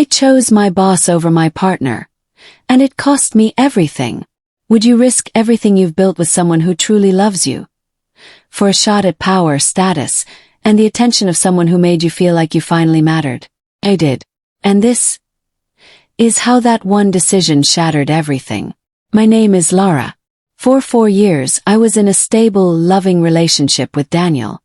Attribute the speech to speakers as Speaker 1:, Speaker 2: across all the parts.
Speaker 1: I chose my boss over my partner. And it cost me everything. Would you risk everything you've built with someone who truly loves you? For a shot at power, status, and the attention of someone who made you feel like you finally mattered? I did. And this is how that one decision shattered everything. My name is Laura. For 4 years, I was in a stable, loving relationship with Daniel.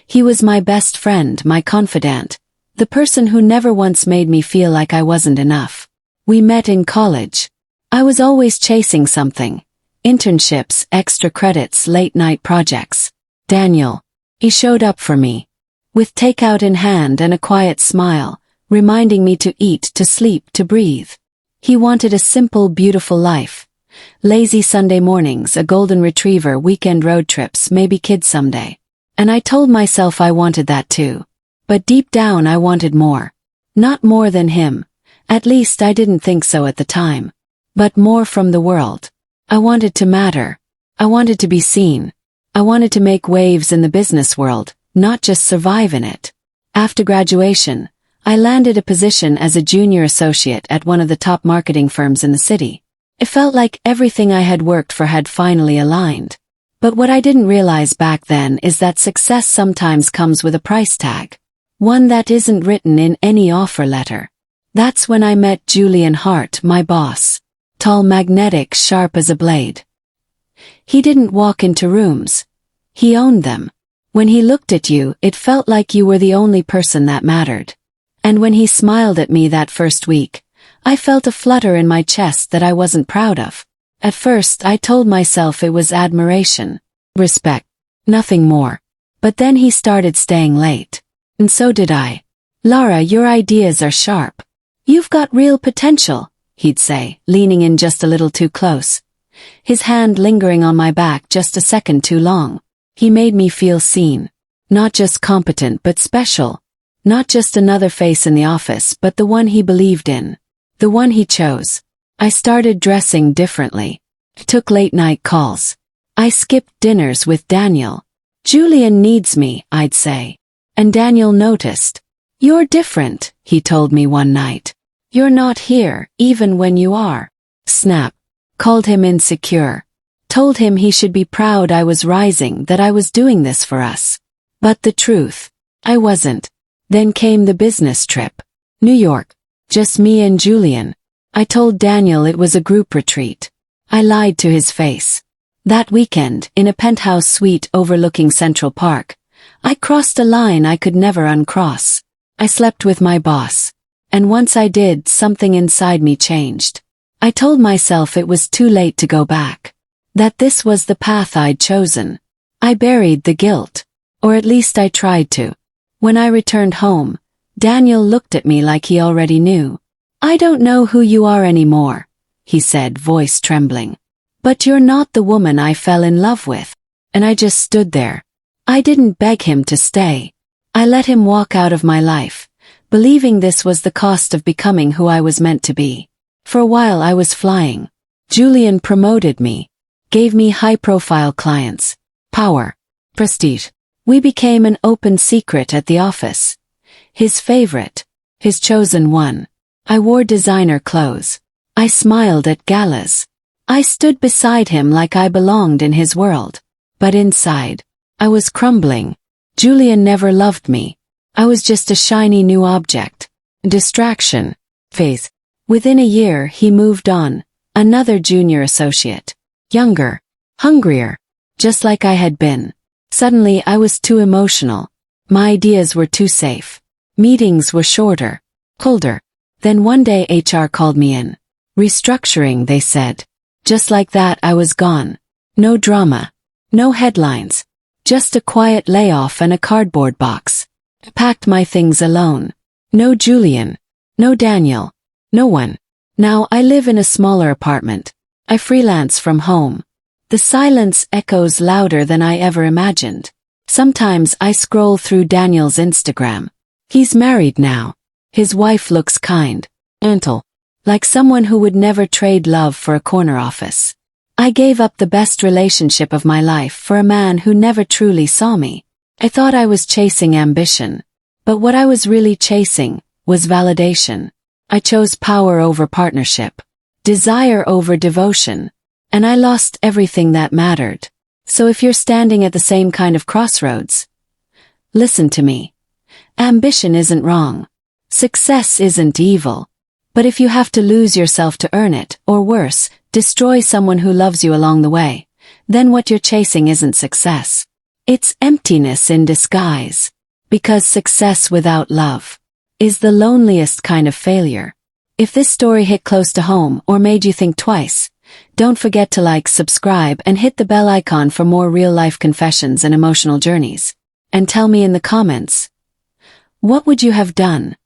Speaker 1: He was my best friend, my confidant, the person who never once made me feel like I wasn't enough. We met in college. I was always chasing something. Internships, extra credits, late-night projects. Daniel. He showed up for me. With takeout in hand and a quiet smile, reminding me to eat, to sleep, to breathe. He wanted a simple, beautiful life. Lazy Sunday mornings, a golden retriever, weekend road trips, maybe kids someday. And I told myself I wanted that too. But deep down I wanted more. Not more than him. At least I didn't think so at the time. But more from the world. I wanted to matter. I wanted to be seen. I wanted to make waves in the business world, not just survive in it. After graduation, I landed a position as a junior associate at one of the top marketing firms in the city. It felt like everything I had worked for had finally aligned. But what I didn't realize back then is that success sometimes comes with a price tag. One that isn't written in any offer letter. That's when I met Julian Hart, my boss. Tall, magnetic, sharp as a blade. He didn't walk into rooms. He owned them. When he looked at you, it felt like you were the only person that mattered. And when he smiled at me that first week, I felt a flutter in my chest that I wasn't proud of. At first, I told myself it was admiration, respect, nothing more. But then he started staying late. And so did I. Laura, your ideas are sharp. You've got real potential, he'd say, leaning in just a little too close. His hand lingering on my back just a second too long. He made me feel seen. Not just competent but special. Not just another face in the office but the one he believed in. The one he chose. I started dressing differently. Took late-night calls. I skipped dinners with Daniel. Julian needs me, I'd say. And Daniel noticed. You're different, he told me one night. You're not here, even when you are. Snap. Called him insecure. Told him he should be proud I was rising, that I was doing this for us. But the truth, I wasn't. Then came the business trip. New York. Just me and Julian. I told Daniel it was a group retreat. I lied to his face. That weekend, in a penthouse suite overlooking Central Park, I crossed a line I could never uncross. I slept with my boss. And once I did, something inside me changed. I told myself it was too late to go back. That this was the path I'd chosen. I buried the guilt. Or at least I tried to. When I returned home, Daniel looked at me like he already knew. I don't know who you are anymore, he said, voice trembling. But you're not the woman I fell in love with. And I just stood there. I didn't beg him to stay. I let him walk out of my life, believing this was the cost of becoming who I was meant to be. For a while I was flying. Julian promoted me. Gave me high-profile clients. Power. Prestige. We became an open secret at the office. His favorite. His chosen one. I wore designer clothes. I smiled at galas. I stood beside him like I belonged in his world. But inside, I was crumbling. Julian never loved me. I was just a shiny new object. Distraction. Phase. Within a year he moved on. Another junior associate. Younger. Hungrier. Just like I had been. Suddenly I was too emotional. My ideas were too safe. Meetings were shorter. Colder. Then one day HR called me in. Restructuring, they said. Just like that I was gone. No drama. No headlines. Just a quiet layoff and a cardboard box. I packed my things alone. No Julian. No Daniel. No one. Now I live in a smaller apartment. I freelance from home. The silence echoes louder than I ever imagined. Sometimes I scroll through Daniel's Instagram. He's married now. His wife looks kind. Gentle. Like someone who would never trade love for a corner office. I gave up the best relationship of my life for a man who never truly saw me. I thought I was chasing ambition. But what I was really chasing was validation. I chose power over partnership, desire over devotion, and I lost everything that mattered. So if you're standing at the same kind of crossroads, listen to me. Ambition isn't wrong. Success isn't evil. But if you have to lose yourself to earn it, or worse, destroy someone who loves you along the way, then what you're chasing isn't success. It's emptiness in disguise. Because success without love is the loneliest kind of failure. If this story hit close to home or made you think twice, don't forget to like, subscribe, and hit the bell icon for more real-life confessions and emotional journeys. And tell me in the comments, what would you have done?